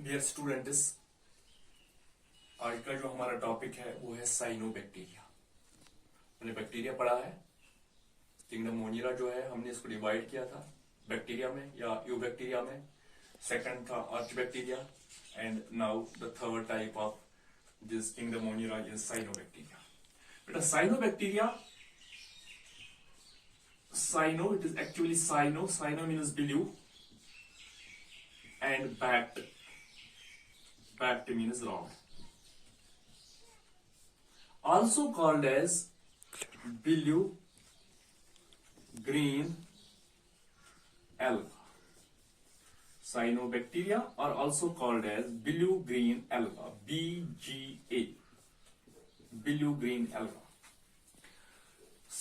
Dear students, आज का जो हमारा टॉपिक है वो है साइनोबैक्टीरिया। हमने बैक्टीरिया पढ़ा है। किंगडम मोनिरा जो है हमने इसको डिवाइड किया था बैक्टीरिया में या यूबैक्टीरिया में। सेकंड था archaebacteria and now the third type of this kingdom monera is cyanobacteria. बेटा cyanobacteria, cyano it is actually cyano means blue and bact means rod, also called as blue green alga. Cyanobacteria are also called as blue green alga, BGA, blue green alga.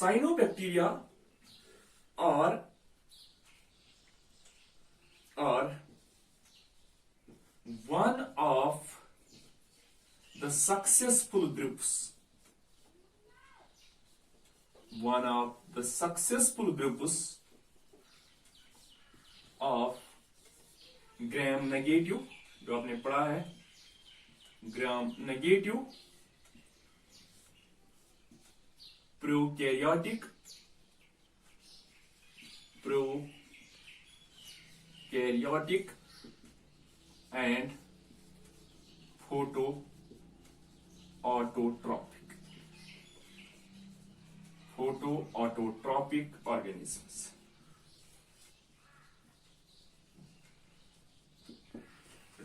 Cyanobacteria are one of the successful groups of gram negative, जो आपने पढ़ा है gram negative prokaryotic and photoautotropic organisms.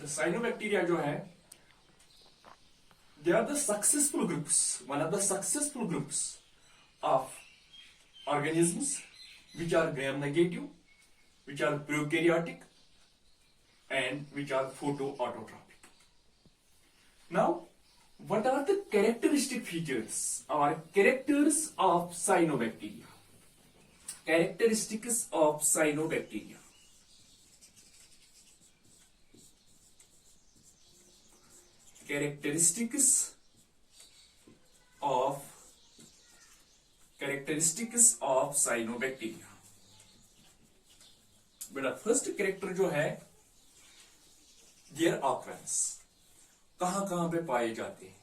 Cyanobacteria जो है, they are the successful groups, one of the successful groups of organisms which are gram negative, which are prokaryotic and which are photoautotropic. Now, what are the characteristic features or characters of cyanobacteria? Characteristics of cyanobacteria. Characteristics of cyanobacteria. बेटा first character जो है their occurrence, कहां पे पाए जाते हैं।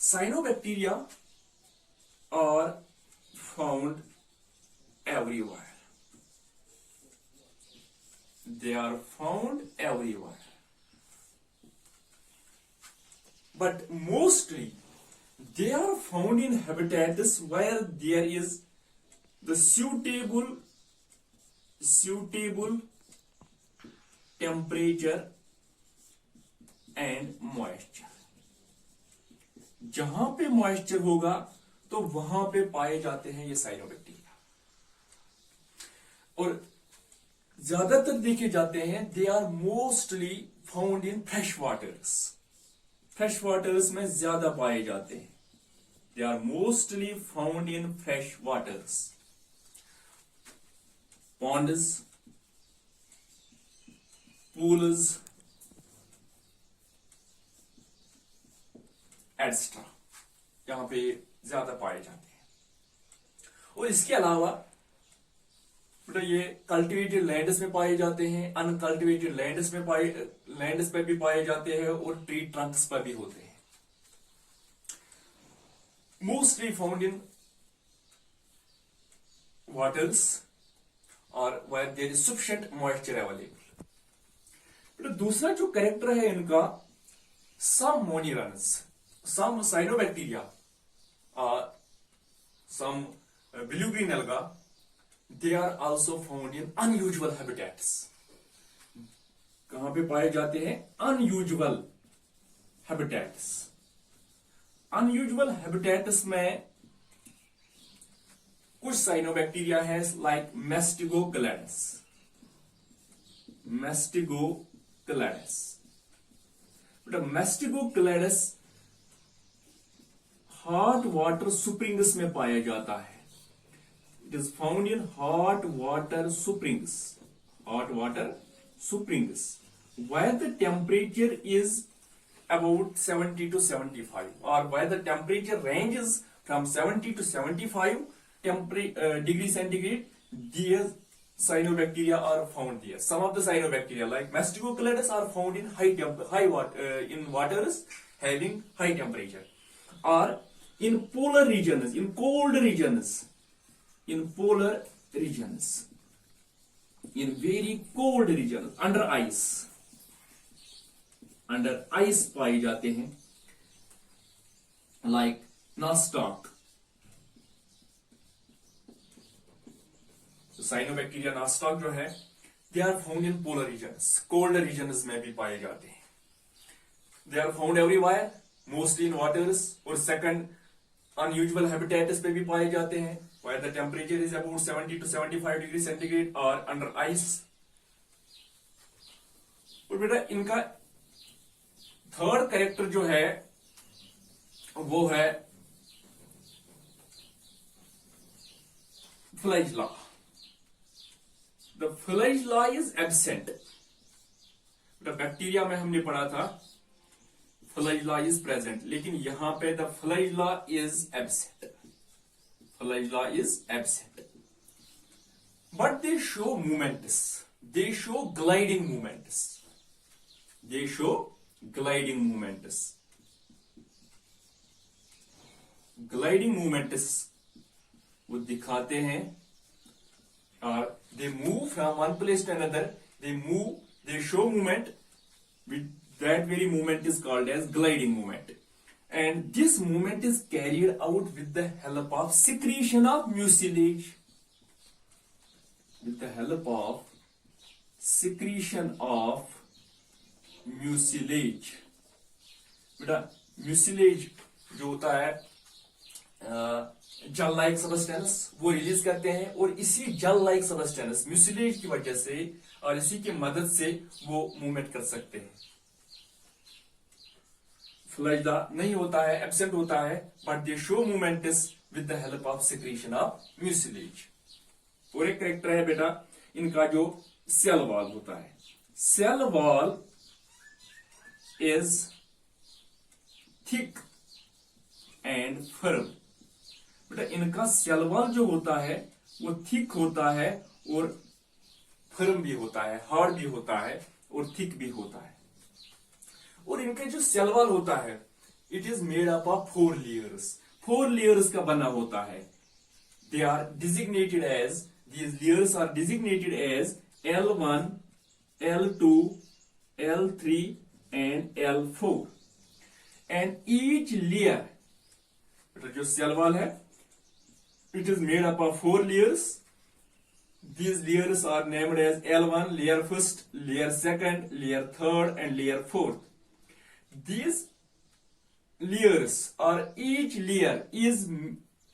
Cyanobacteria are found everywhere, they are found everywhere, but mostly they are found in habitats where there is the suitable temperature and moisture. जहां पे मॉइस्चर होगा तो वहां पे पाए जाते हैं ये साइनोबैक्टीरिया, और ज्यादातर देखे जाते हैं they are mostly found in fresh waters में ज्यादा पाए जाते हैं। They are mostly found in fresh waters, ponds, pools, etc. यहां पे ज्यादा पाए जाते हैं। और इसके अलावा बेटा ये कल्टिवेटेड लैंड्स में पाए जाते हैं, अनकल्टिवेटेड लैंड्स पे भी पाए जाते हैं, और ट्री ट्रंक्स पर भी होते हैं। मोस्टली फाउंड इन वाटर्स और where there is sufficient moisture available. दूसरा जो कैरेक्टर है इनका, some monirans, some cyanobacteria, some blue green alga, they are also found in unusual habitats. कहां पे पाए जाते हैं? unusual habitats में कुछ साइनोबैक्टीरिया है लाइक मेस्टिगोक्लेडस। बेटा मेस्टिगोक्लेडस हॉट वाटर स्प्रिंग्स में पाया जाता है। It is found in hot water springs where the temperature is about 70 to 75, or where the temperature ranges from 70 to 75 degree centigrade. These cyanobacteria are found there. Some of the cyanobacteria, like Mastigocaladus, are found in in waters having high temperature, or in polar regions, in cold regions, in polar regions, in very cold regions, under ice पाए जाते हैं, like nostoc. तो cyanobacteria Nostoc जो है, they are found in polar regions, cold regions में भी पाए जाते हैं. They are found everywhere, mostly in waters. और सेकंड, अनयूजुअल हैबिटेट्स पे भी पाए जाते हैं, where the temperature is about 70 to 75 degree centigrade और अंडर आइस. और बेटा इनका थर्ड कैरेक्टर जो है वो है flagella. The flagella is absent. Bacteria में हमने पढ़ा था फ्लैजिला इज प्रेजेंट, लेकिन यहां पे the flagella is absent. Flagella is absent, but they show movements. They show gliding movements. They show gliding movements. Gliding movements वो दिखाते हैं, और they move from one place to another. They move. They show movement. With that very movement is called as gliding movement. And this movement is carried out with the help of secretion of mucilage. With the help of secretion of mucilage. बेटा mucilage जो होता है जल like substance, वो release करते हैं, और इसी जल लाइक सबस्टेंस म्यूसिलेज की वजह से और इसी की मदद से वो मूवमेंट कर सकते हैं. फ्लैजिला नहीं होता है, एब्सेंट होता है, but they show movements with the help of secretion of mucilage. और एक कैरेक्टर है बेटा इनका जो सेल वॉल होता है. Cell wall is thick and firm. बेटा इनका सेल वॉल जो होता है वो थिक होता है और फर्म भी होता है, हार्ड भी होता है और थिक भी होता है. और इनका जो सेल वॉल होता है, it is made up of 4 layers. 4 layers का बना होता है. They are designated as, these layers are designated as L1, L2, L3 and L4. And each layer, जो सेल वॉल है, it is made up of 4 layers. These layers are named as L1, layer first, layer second, layer third and layer fourth. These layers, or each layer is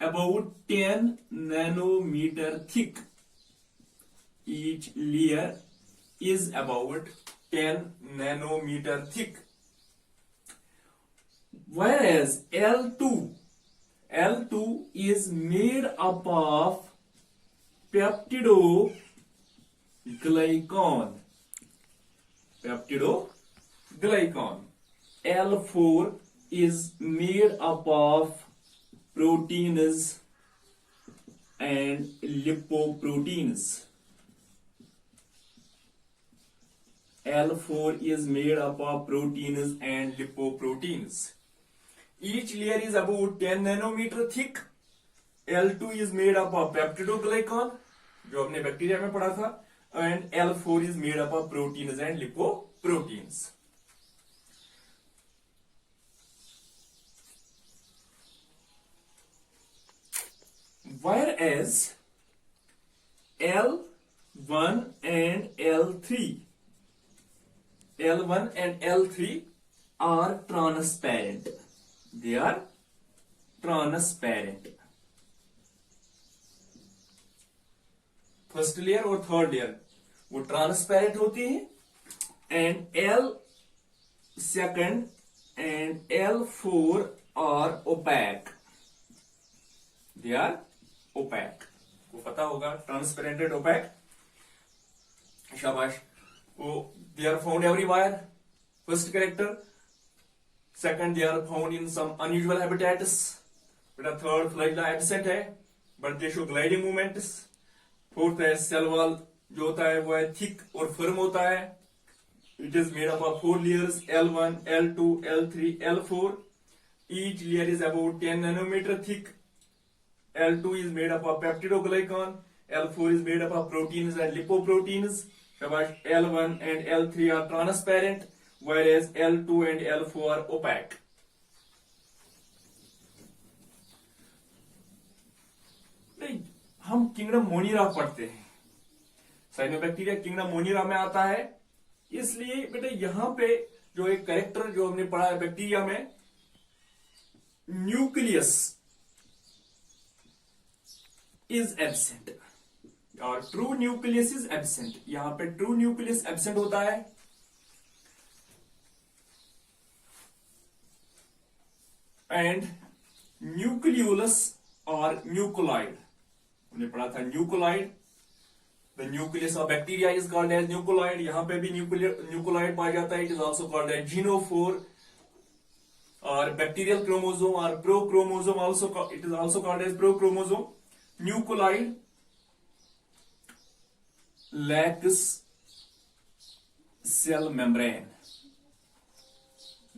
about 10 nanometer thick. Each layer is about 10 nanometer thick. Whereas L2 is made up of peptidoglycan. Peptidoglycan. L4 is made up of proteins and lipoproteins. L4 is made up of proteins and lipoproteins. Each layer is about 10 nanometer thick. L2 is made up of peptidoglycan, जो हमने bacteria में पढ़ा था, and L4 is made up of proteins and lipoproteins. Whereas L1 and L3 are transparent. They are transparent. First layer और third layer वो transparent होती है, and L2 and L4 are opaque. They are opaque. को पता होगा transparent and OPEC. शाबाश. वो they are found everywhere. First character. Second, they are found in some unusual habitats. बेटा थर्ड फ्लैजिला एब्सेंट है, but they show gliding movements. Fourth है cell wall जो होता है वो है थिक और फर्म होता है। It is made up of 4 layers L1, L2, L3, L4. Each layer is about 10 nanometer thick. L2 is made up of peptidoglycan. L4 is made up of proteins and lipoproteins. Whereas L1 and L3 are transparent, whereas L2 and L4 are opaque. नहीं, हम kingdom मोनिरा पढ़ते हैं, cyanobacteria kingdom मोनिरा में आता है। इसलिए बेटे यहां पे जो एक कैरेक्टर जो हमने पढ़ा है बैक्टीरिया में, न्यूक्लियस इज एब्सेंट और ट्रू न्यूक्लियस इज एब्सेंट। यहां पे ट्रू न्यूक्लियस एब्सेंट होता है एंड न्यूक्लियोलस और न्यूक्लियोइड, हमने पढ़ा था nucleoid. The nucleus of bacteria is called as nucleoid. यहां पे भी न्यूक्लियोइड पाया जाता है। It is also called as genophore और बैक्टीरियल क्रोमोसोम और prochromosome also it is also called as prochromosome. Nucleoid lacks cell membrane.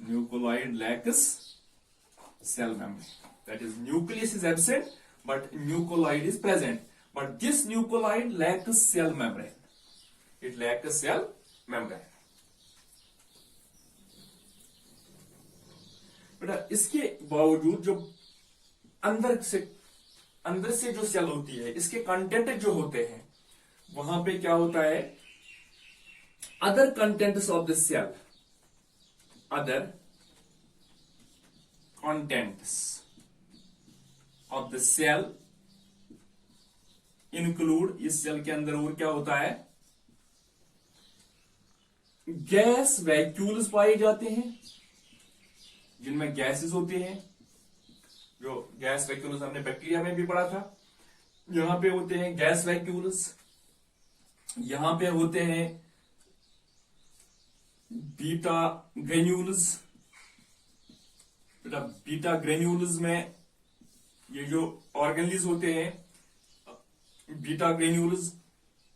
Nucleoid lacks cell membrane. That is, nucleus is absent, but nucleoid is present. But this nucleoid lacks cell membrane. It lacks cell membrane. बेटा इसके बावजूद जो अंदर से जो cell होती है, इसके कंटेंट जो होते हैं, वहां पे क्या होता है, other contents of the cell, other contents of the cell include, इस सेल के अंदर और क्या होता है, गैस वैक्यूल्स पाए जाते हैं, जिनमें गैसेस होते हैं। जो गैस वैक्यूल्स हमने बैक्टीरिया में भी पढ़ा था। यहां पे होते हैं गैस वैक्यूल्स, यहां पे होते हैं बीटा ग्रेन्यूल्स। बेटा बीटा ग्रेन्यूल्स में ये जो ऑर्गेनलीज होते हैं, beta granules,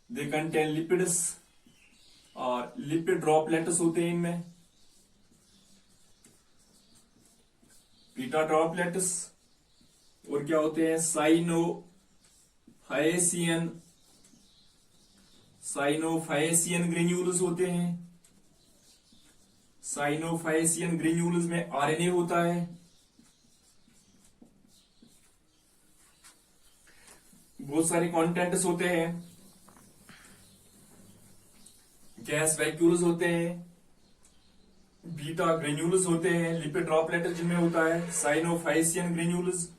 they contain lipids और लिपिड ड्रॉपलेट्स होते हैं इनमें, बीटा ड्रॉपलेट्स। और क्या होते हैं, साइनोफाइसियन ग्रेन्यूल्स होते हैं। साइनोफाइसियन ग्रेन्यूल्स में आरएनए होता है। बहुत सारे कंटेंट्स होते हैं। गैस वैक्यूल्स होते हैं, बीटा ग्रेन्यूल्स होते हैं, लिपिड ड्रॉपलेट जिनमें होता है, साइनोफाइसियन ग्रेन्यूल्स,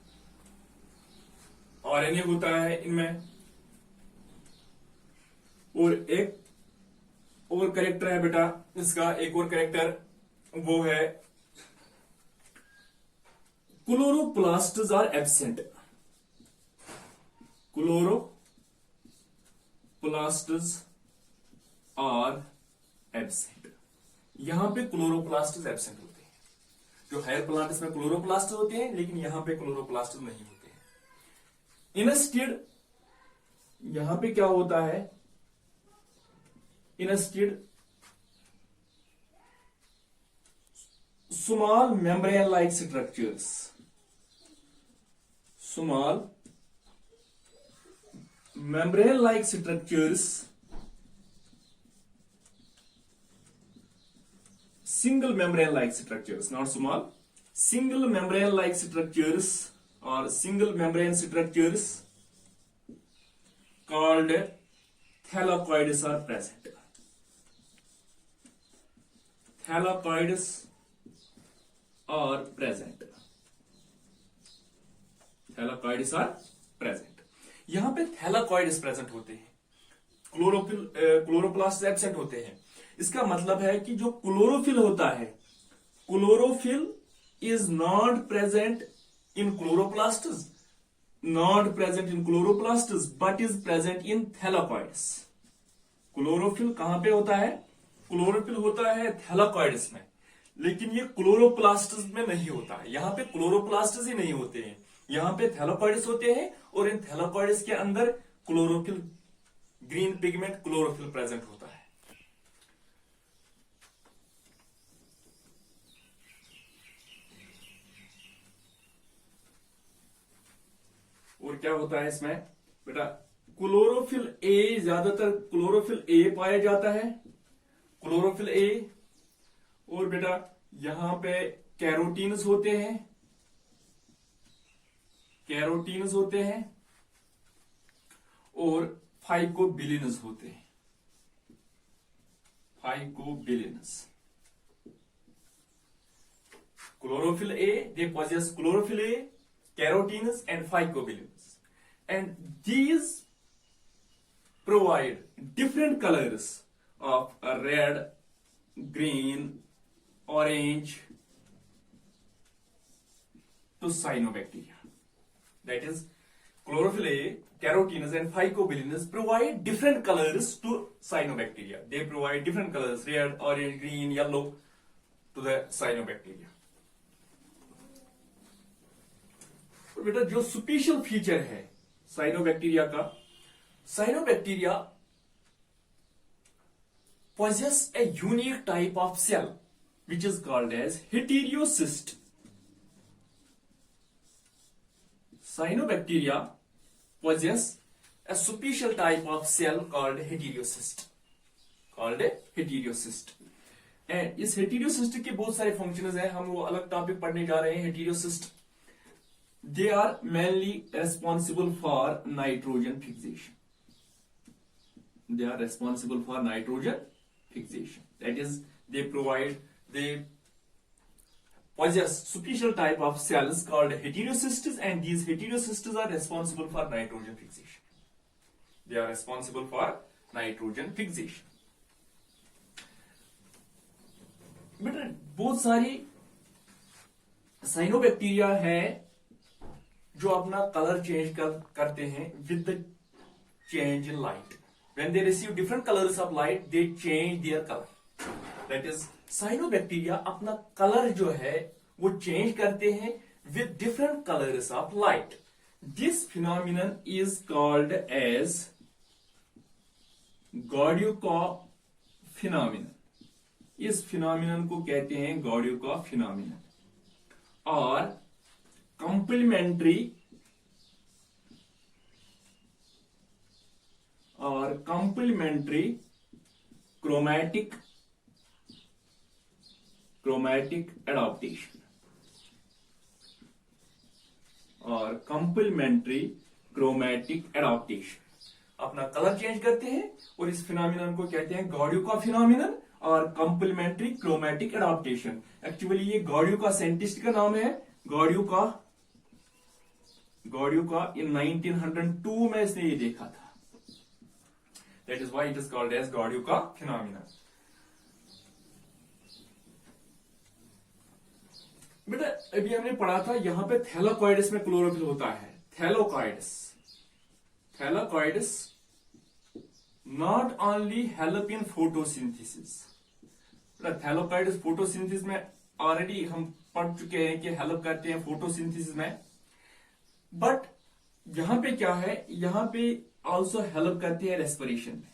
आरएनए होता है इनमें। और एक और कैरेक्टर है बेटा इसका, एक और कैरेक्टर वो है chloroplasts are absent. Chloroplasts are absent. यहां पे क्लोरोप्लास्ट एब्सेंट होते हैं। जो हायर प्लांट्स में क्लोरोप्लास्ट होते हैं, लेकिन यहां पे क्लोरोप्लास्ट नहीं होते हैं। इनस्टेड यहां पे क्या होता है, instead small membrane like structures, small membrane like structures, single membrane like structures, not small, single membrane like structures or single membrane structures called thylakoids are present. Thylakoids are present. Thylakoids are present. यहां पे thylakoids present होते हैं, chloroplast absent होते हैं। इसका मतलब है कि जो क्लोरोफिल होता है, chlorophyll is not present in chloroplasts, not present in chloroplasts but is present in thylakoids. Chlorophyll कहां पे होता है, क्लोरोफिल होता है थैलाकॉइड्स में, लेकिन ये क्लोरोप्लास्ट्स में नहीं होता है। यहां पे क्लोरोप्लास्ट्स ही नहीं होते हैं, यहां पे थैलाकॉइड्स होते हैं और इन थैलाकॉइड्स के अंदर chlorophyll green pigment chlorophyll present होता है। और क्या होता है इसमें बेटा, क्लोरोफिल ए, ज्यादातर क्लोरोफिल ए पाया जाता है, क्लोरोफिल ए। और बेटा यहां पे कैरोटीन्स होते हैं, कैरोटीन्स होते हैं, और फाइकोबिलिन्स होते हैं, phycobilins. Chlorophyll A, they possess chlorophyll A, carotenes and phycobilins, and these provide different colors of red, green, orange to cyanobacteria. That is, chlorophyll A, carotenes and phycobilins provide different colors to cyanobacteria. They provide different colors, red, orange, green, yellow, to the cyanobacteria. और बेटा जो special feature है cyanobacteria का, cyanobacteria possess a unique type of cell which is called as heterocyst. Cyanobacteria possess a special type of cell called heterocyst, called a heterocyst. And इस heterocyst के बहुत सारे functions हैं, हम वो अलग टॉपिक पढ़ने जा रहे हैं। heterocyst, they are mainly responsible for nitrogen fixation. They are responsible for nitrogen fixation. That is, they possess special type of cells called heterocysts, and these heterocysts are responsible for nitrogen fixation. They are responsible for nitrogen fixation. बेटा बहुत सारी cyanobacteria है जो अपना colour change करते हैं with the change in light. When they receive different colours of light, they change their colour. That is, cyanobacteria अपना colour जो है वो चेंज करते हैं with different colours of light. This phenomenon is called as Gaidukov phenomenon. इस phenomenon को कहते हैं गॉड्यूका फिनोमिनन। और कंप्लीमेंट्री क्रोमैटिक एडाप्टेशन, और कंप्लीमेंट्री क्रोमैटिक एडाप्टेशन अपना कलर चेंज करते हैं, और इस फिनोमिनन को कहते हैं गॉड्यूका फिनोमिनन और कंप्लीमेंट्री क्रोमैटिक एडाप्टेशन। एक्चुअली ये गॉड्यूका साइंटिस्ट का नाम है, गॉड्यूका इन 1902 में इसने ये देखा था। That is why it is called as गॉड्यूका phenomenon. बेटा अभी हमने पढ़ा था यहां पे थैलाकॉइड्स में क्लोरोफिल होता है। Thylakoids not only help in photosynthesis. Thylakoids photosynthesis में ऑलरेडी हम पढ़ चुके हैं कि हेल्प करते हैं फोटोसिंथेसिस में, बट यहां पे क्या है, यहां पे ऑल्सो हेल्प करते हैं रेस्पिरेशन में।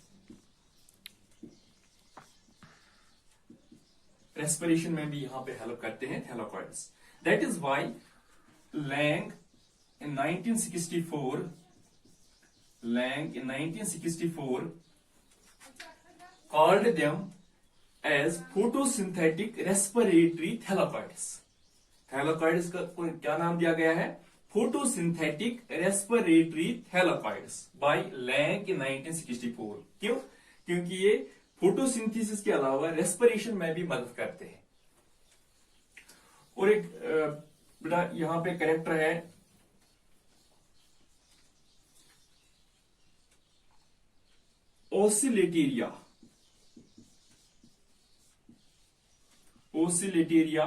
रेस्पिरेशन में भी यहां पे हेल्प करते हैं thylakoids. That is why Lang in 1964 called them as photosynthetic respiratory thylakoids. Thylakoids का क्या नाम दिया गया है? Photosynthetic respiratory thylakoids by Lang in 1964। क्यों? क्योंकि ये फोटोसिंथेसिस के अलावा रेस्पिरेशन में भी मदद करते हैं। और एक बेटा यहां पे कैरेक्टर है ओसिलेटेरिया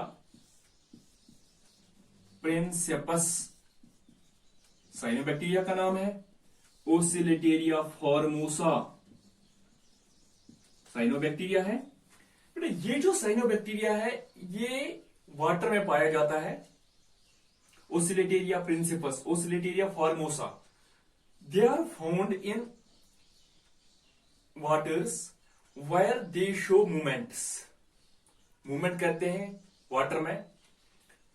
प्रिंसिपस साइनोबैक्टीरिया का नाम है। ओसिलेटेरिया फॉर्मोसा साइनोबैक्टीरिया है। बेटा ये जो साइनोबैक्टीरिया है ये वाटर में पाया जाता है। Oscillatoria princeps, Oscillatoria formosa, they are found in waters where they show movements. Movement करते हैं वाटर में,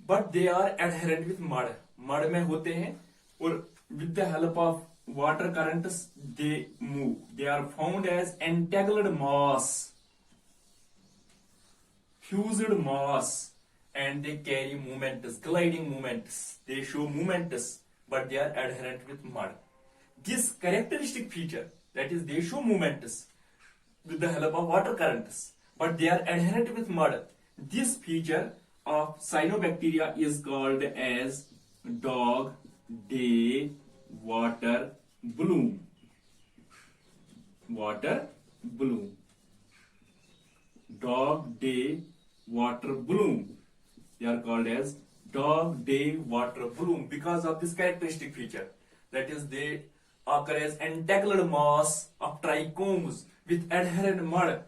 but they are adherent with mud, mud में होते हैं और with the help of water currents they move. They are found as entangled mass, fused mass, and they carry moments, gliding moments. They show moments, but they are adherent with mud. This characteristic feature, that is, they show moments with the help of water currents, but they are adherent with mud. This feature of cyanobacteria is called as dog day water bloom. Water bloom. Dog day water bloom. They are called as dog day water bloom because of this characteristic feature. That is, they occur as entangled mass of trichomes with adherent mud.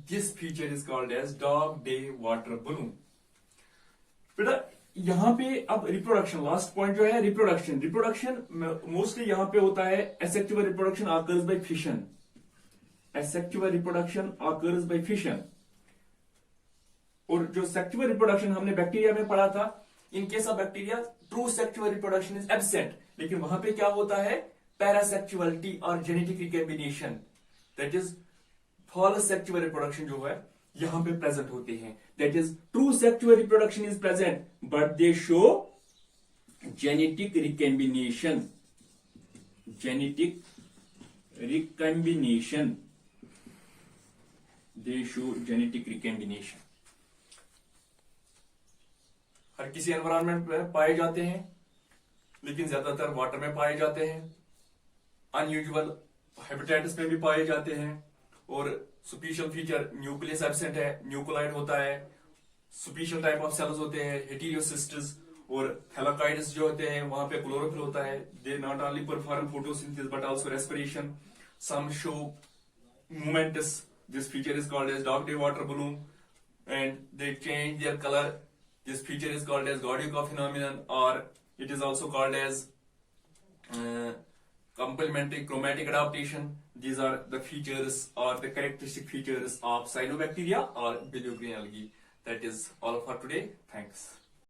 This feature is called as dog day water bloom. बेटा यहाँ पे अब reproduction, last point जो है reproduction. Reproduction mostly यहाँ पे होता है asexual reproduction occurs by fission. Asexual reproduction occurs by fission. और जो सेक्सुअल रिप्रोडक्शन हमने बैक्टीरिया में पढ़ा था, in case of bacteria true sexual reproduction is absent, लेकिन वहां पे क्या होता है पैरासेक्सुअलिटी और genetic recombination, that is false sexual reproduction जो है यहां पे प्रेजेंट होते हैं. That is true sexual reproduction is present but they show genetic recombination. Genetic recombination, they show genetic recombination. हर किसी एनवायरमेंट में पाए जाते हैं, लेकिन ज्यादातर वाटर में पाए जाते हैं. अनयूजुअल हैबिटेट्स में भी पाए जाते हैं. और सुपीशियल फीचर न्यूक्लियस एब्सेंट है, न्यूक्लियाइड होता है. सुपीशियल टाइप ऑफ सेल्स होते हैं हेटेरोसिस्ट्स, और थैलाकॉइड्स जो होते हैं वहां पे क्लोरोफिल होता है. They not only perform photosynthesis but also respiration. Some show movements. This feature is called as dog day water bloom and they change their colour. This feature is called as Gaudiaco phenomenon, or it is also called as complementary chromatic adaptation. These are the features or the characteristic features of cyanobacteria or bilirubin algae. That is all for today. Thanks.